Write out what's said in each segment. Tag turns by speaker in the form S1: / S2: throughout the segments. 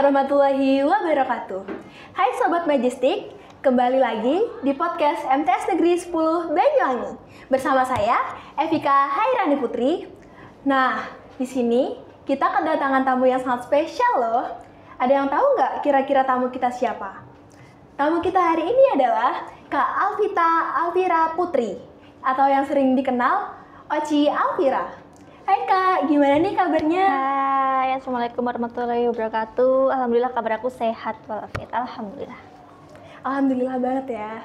S1: warahmatullahi wabarakatuh. Hai Sobat Majestic, kembali lagi di podcast MTS Negeri 10 Banyuwangi. Bersama saya, Evika Hairani Putri. Nah, di sini kita kedatangan tamu yang sangat spesial loh. Ada yang tahu nggak kira-kira tamu kita siapa? Tamu kita hari ini adalah Kak Alvita Alvira Putri, atau yang sering dikenal Oci Alvira. Hai Kak, gimana nih kabarnya?
S2: Hai, Assalamualaikum warahmatullahi wabarakatuh. Alhamdulillah kabar aku sehat walafiat. Alhamdulillah.
S1: Alhamdulillah banget ya.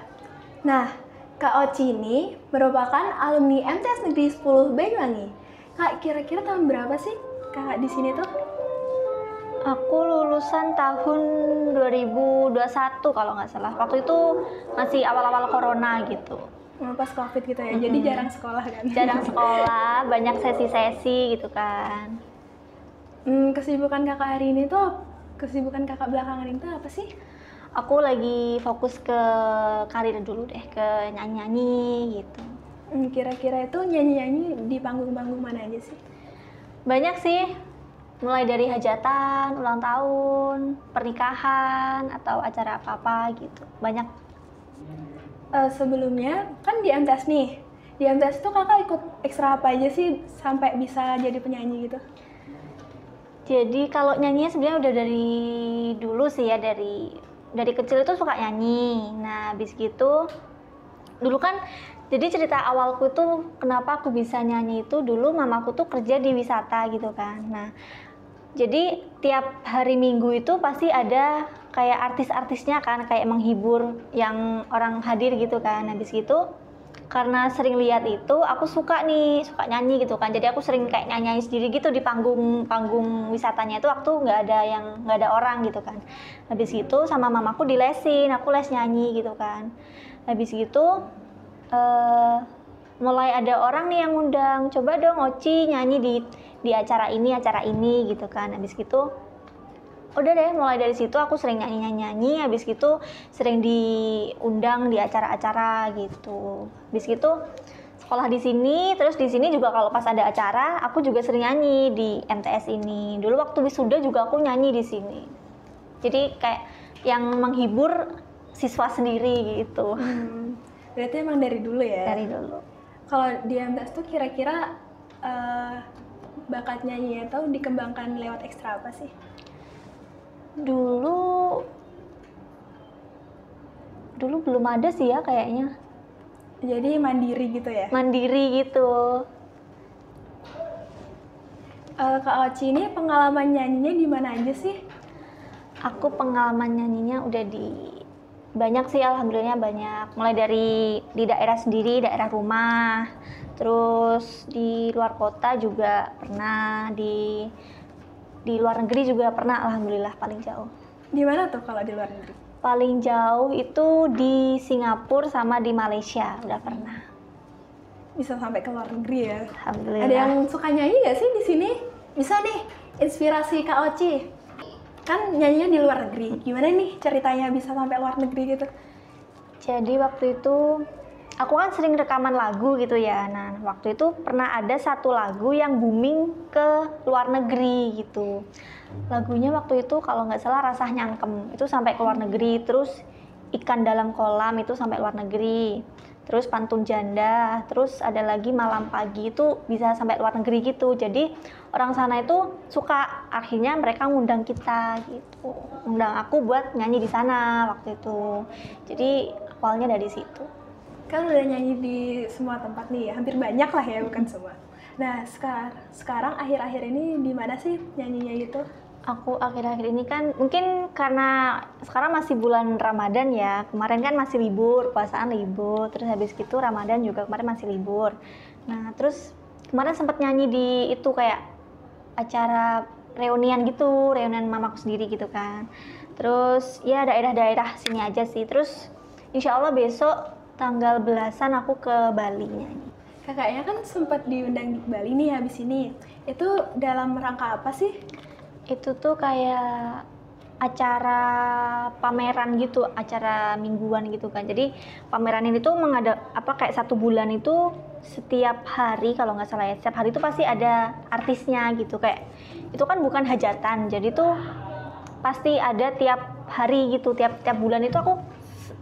S1: Nah, Kak Oci ini merupakan alumni MTS Negeri 10 Banyuwangi. Kak, kira-kira tahun berapa sih Kakak di sini tuh?
S2: Aku lulusan tahun 2021 kalau nggak salah. Waktu itu masih awal-awal corona gitu.
S1: Pas COVID gitu ya, jadi jarang sekolah kan?
S2: Jarang sekolah, banyak sesi-sesi gitu kan.
S1: Kesibukan kakak hari ini tuh, kesibukan kakak belakangan itu apa sih?
S2: Aku lagi fokus ke karir dulu deh, ke nyanyi-nyanyi gitu.
S1: Kira-kira itu nyanyi-nyanyi di panggung-panggung mana aja sih?
S2: Banyak sih, mulai dari hajatan, ulang tahun, pernikahan, atau acara apa-apa gitu. Banyak.
S1: Sebelumnya kan di MTS nih, di MTS tuh kakak ikut ekstra apa aja sih sampai bisa jadi penyanyi gitu?
S2: Jadi kalau nyanyinya sebenarnya udah dari dulu sih ya, dari kecil itu suka nyanyi. Nah habis gitu dulu kan, jadi cerita awalku itu kenapa aku bisa nyanyi itu dulu mamaku tuh kerja di wisata gitu kan. Nah jadi tiap hari Minggu itu pasti ada kayak artis-artisnya kan, kayak menghibur yang orang hadir gitu kan. Habis gitu karena sering lihat itu, aku suka nyanyi gitu kan. Jadi aku sering kayak nyanyi sendiri gitu di panggung wisatanya itu, waktu nggak ada orang gitu kan. Habis gitu sama mamaku dilesin, aku les nyanyi gitu kan. Habis gitu mulai ada orang nih yang ngundang, coba dong Oci nyanyi di acara ini gitu kan. Habis gitu udah deh, mulai dari situ aku sering nyanyi, habis gitu sering diundang di acara-acara gitu. Habis gitu sekolah di sini, terus di sini juga kalau pas ada acara, aku juga sering nyanyi di MTS ini. Dulu waktu wisuda juga aku nyanyi di sini. Jadi kayak yang menghibur siswa sendiri gitu.
S1: Berarti emang dari dulu ya?
S2: Dari dulu.
S1: Kalau di MTS tuh kira-kira bakat nyanyi atau dikembangkan lewat ekstra apa sih?
S2: Dulu belum ada sih ya kayaknya.
S1: Jadi mandiri gitu ya?
S2: Mandiri gitu.
S1: Kak Oci ini pengalaman nyanyinya di mana aja sih?
S2: Aku pengalaman nyanyinya udah di banyak sih, alhamdulillah banyak. Mulai dari di daerah sendiri, daerah rumah, terus di luar kota juga pernah, di luar negeri juga pernah, alhamdulillah paling jauh.
S1: Di mana tuh kalau di luar negeri?
S2: Paling jauh itu di Singapura sama di Malaysia, udah pernah.
S1: Bisa sampai ke luar negeri ya?
S2: Alhamdulillah.
S1: Ada yang suka nyanyi nggak sih di sini? Bisa nih, inspirasi Kak Oci. Kan nyanyinya di luar negeri, gimana nih ceritanya bisa sampai luar negeri gitu?
S2: Jadi waktu itu aku kan sering rekaman lagu gitu ya. Nah waktu itu pernah ada satu lagu yang booming ke luar negeri gitu. Lagunya waktu itu kalau nggak salah Rasa Nyangkem, itu sampai ke luar negeri. Terus Ikan Dalam Kolam itu sampai luar negeri. Terus Pantun Janda, terus ada lagi Malam Pagi, itu bisa sampai luar negeri gitu. Jadi orang sana itu suka, akhirnya mereka ngundang kita gitu, ngundang aku buat nyanyi di sana waktu itu. Jadi awalnya dari situ.
S1: Kan udah nyanyi di semua tempat nih ya, hampir banyak lah ya, bukan semua. Nah sekarang akhir-akhir ini di mana sih nyanyinya gitu?
S2: Aku akhir-akhir ini kan mungkin karena sekarang masih bulan Ramadan ya, kemarin kan masih libur, puasaan libur, terus habis gitu Ramadan juga kemarin masih libur. Nah terus kemarin sempat nyanyi di itu kayak acara reunian gitu, reunian mamaku sendiri gitu kan. Terus ya daerah-daerah sini aja sih. Terus insya Allah besok tanggal belasan aku ke Bali nyanyi.
S1: Kakaknya kan sempat diundang di Bali nih habis ini. Itu dalam rangka apa sih?
S2: Itu tuh kayak acara pameran gitu, acara mingguan gitu kan. Jadi pameran ini tuh kayak 1 bulan itu setiap hari kalau nggak salah ya, setiap hari itu pasti ada artisnya gitu. Kayak itu kan bukan hajatan, jadi tuh pasti ada tiap hari gitu, tiap bulan itu aku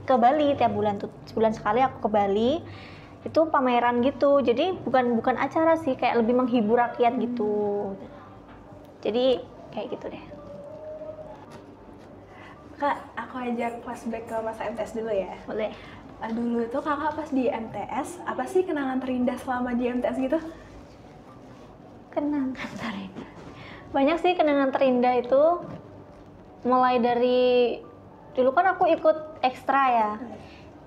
S2: ke Bali, tiap bulan tuh sebulan sekali aku ke Bali. Itu pameran gitu, jadi bukan acara sih, kayak lebih menghibur rakyat gitu. Jadi kayak gitu deh.
S1: Kak, aku ajak flashback ke masa MTS dulu ya.
S2: Boleh.
S1: Dulu itu kakak pas di MTS, apa sih kenangan terindah selama di MTS gitu?
S2: Kenangan terindah. Banyak sih kenangan terindah itu. Mulai dari dulu kan aku ikut ekstra ya.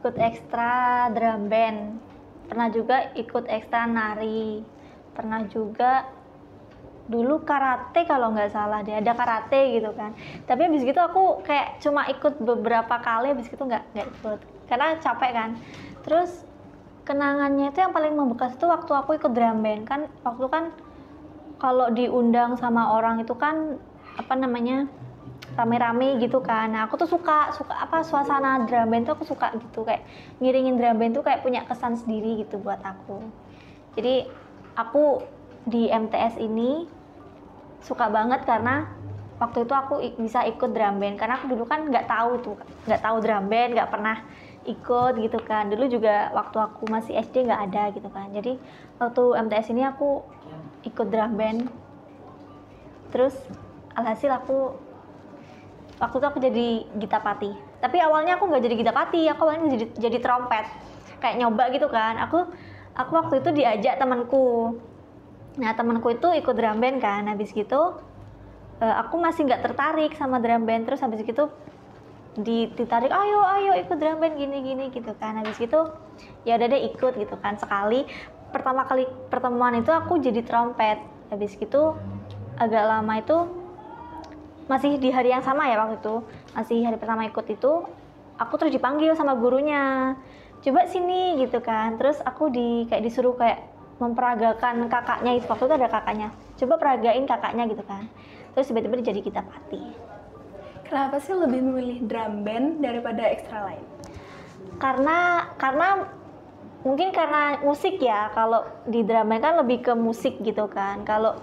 S2: Ikut ekstra drum band. Pernah juga ikut ekstra nari. Pernah juga dulu karate kalau nggak salah deh, ada karate gitu kan. Tapi habis gitu aku kayak cuma ikut beberapa kali, habis gitu nggak ikut karena capek kan. Terus kenangannya itu yang paling membekas itu waktu aku ikut drum band kan. Waktu kan kalau diundang sama orang itu kan apa namanya, rame-rame gitu kan. Nah, aku tuh suka apa suasana drum band tuh aku suka gitu, kayak ngiringin drum band tuh kayak punya kesan sendiri gitu buat aku. Jadi aku di MTS ini suka banget karena waktu itu aku bisa ikut drum band, karena aku dulu kan nggak tahu drum band, nggak pernah ikut gitu kan. Dulu juga waktu aku masih SD nggak ada gitu kan. Jadi waktu MTS ini aku ikut drum band, terus alhasil waktu itu aku jadi gita pati. Tapi awalnya aku nggak jadi gita pati, aku awalnya jadi trompet, kayak nyoba gitu kan. Aku waktu itu diajak temanku. Nah, temanku itu ikut drum band kan. Habis gitu aku masih nggak tertarik sama drum band. Terus habis gitu ditarik, ayo ikut drum band gini gitu kan. Habis gitu ya udah deh ikut gitu kan. Sekali pertama kali pertemuan itu aku jadi trompet. Habis gitu agak lama itu, masih di hari yang sama ya waktu itu, masih hari pertama ikut itu, aku terus dipanggil sama gurunya, coba sini gitu kan. Terus aku kayak disuruh kayak memperagakan kakaknya itu, waktu itu ada kakaknya, coba peragain kakaknya gitu kan. Terus tiba-tiba jadi gita pati.
S1: Kenapa sih lebih memilih drum band daripada ekstra lain?
S2: Karena mungkin karena musik ya. Kalau di drum band kan lebih ke musik gitu kan. Kalau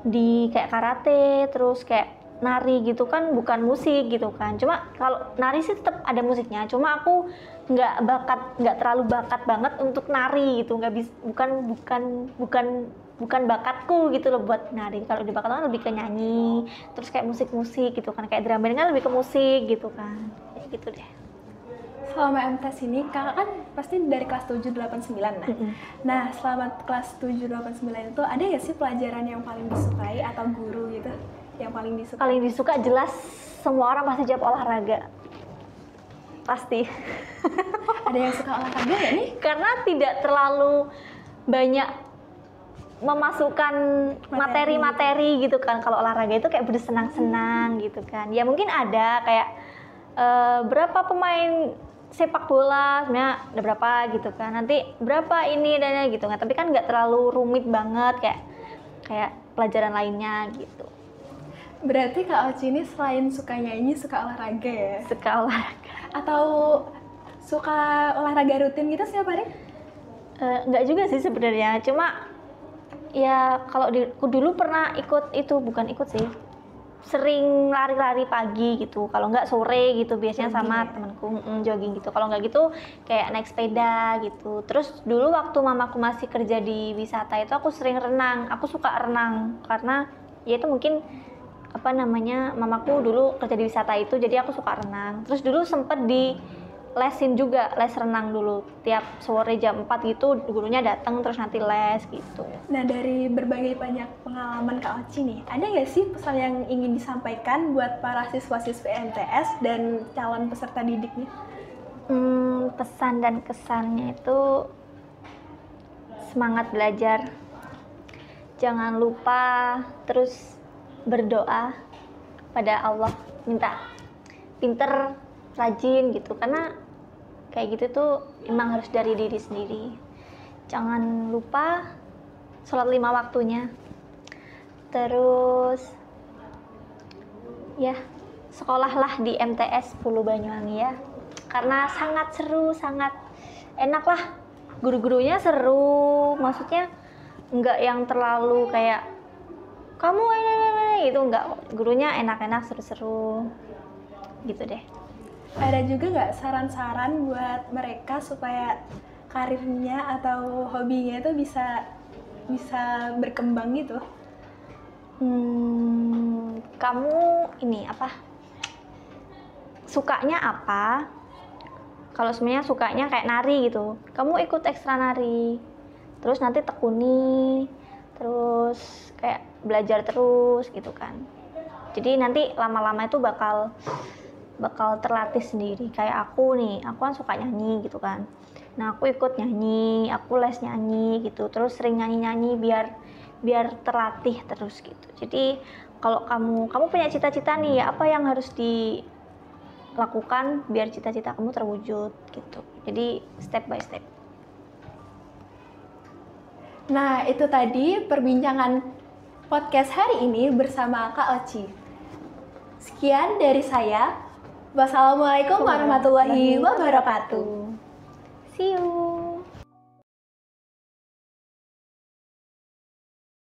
S2: di kayak karate terus kayak nari gitu kan bukan musik gitu kan. Cuma kalau nari sih tetap ada musiknya, cuma aku nggak terlalu bakat banget untuk nari gitu, bukan bakatku gitu loh buat nari. Kalau di bakat kan lebih ke nyanyi terus kayak musik gitu kan, kayak drum band kan lebih ke musik gitu kan, kayak gitu deh.
S1: Selama MTS ini kakak kan pasti dari kelas 7, 8, 9 nah. Nah, selama kelas 7, 8, 9 itu ada nggak sih pelajaran yang paling disukai atau guru gitu yang paling disukai?
S2: Paling disuka jelas semua orang pasti jawab olahraga. Pasti.
S1: Ada yang suka olahraga nggak nih?
S2: Karena tidak terlalu banyak memasukkan materi-materi gitu kan. Kalau olahraga itu kayak bersenang-senang gitu kan. Ya mungkin ada kayak berapa pemain sepak bola, sebenarnya ada berapa gitu kan. Nanti berapa ini dan gitu kan. Tapi kan nggak terlalu rumit banget kayak pelajaran lainnya gitu.
S1: Berarti Kak Oci ini selain suka nyanyi, suka olahraga ya?
S2: Suka olahraga.
S1: Atau suka olahraga rutin gitu setiap hari?
S2: Nggak juga sih sebenarnya, cuma ya kalau dulu pernah ikut itu, bukan ikut sih, sering lari-lari pagi gitu, kalau nggak sore gitu biasanya jogging sama temanku, jogging gitu. Kalau nggak gitu kayak naik sepeda gitu. Terus dulu waktu mamaku masih kerja di wisata itu aku sering renang. Aku suka renang karena ya itu mungkin apa namanya, mamaku dulu kerja di wisata itu, jadi aku suka renang. Terus dulu sempet di lesin juga, les renang dulu tiap sore jam 4 gitu, gurunya datang terus nanti les gitu.
S1: Nah, dari berbagai banyak pengalaman Kak Oci nih, ada nggak sih pesan yang ingin disampaikan buat para siswa-siswi MTS dan calon peserta didiknya?
S2: Pesan dan kesannya itu semangat belajar, jangan lupa terus berdoa pada Allah, minta pinter, rajin gitu, karena kayak gitu tuh emang harus dari diri sendiri. Jangan lupa sholat 5 waktunya, terus ya sekolahlah di MTS 10 Banyuwangi ya, karena sangat seru, sangat enak lah, guru-gurunya seru, maksudnya nggak yang terlalu kayak kamu gitu, enggak. Gurunya enak-enak, seru-seru gitu deh.
S1: Ada juga nggak saran-saran buat mereka supaya karirnya atau hobinya itu bisa berkembang gitu?
S2: Kamu ini apa? Sukanya apa? Kalau sebenarnya sukanya kayak nari gitu, kamu ikut ekstra nari, terus nanti tekuni, terus kayak belajar terus gitu kan. Jadi nanti lama-lama itu bakal terlatih sendiri. Kayak aku nih, aku kan suka nyanyi gitu kan. Nah aku ikut nyanyi, aku les nyanyi gitu, terus sering nyanyi-nyanyi biar terlatih terus gitu. Jadi kalau kamu punya cita-cita nih, apa yang harus dilakukan biar cita-cita kamu terwujud gitu. Jadi step by step.
S1: Nah, itu tadi perbincangan podcast hari ini bersama Kak Oci. Sekian dari saya. Wassalamualaikum warahmatullahi wabarakatuh.
S2: See you.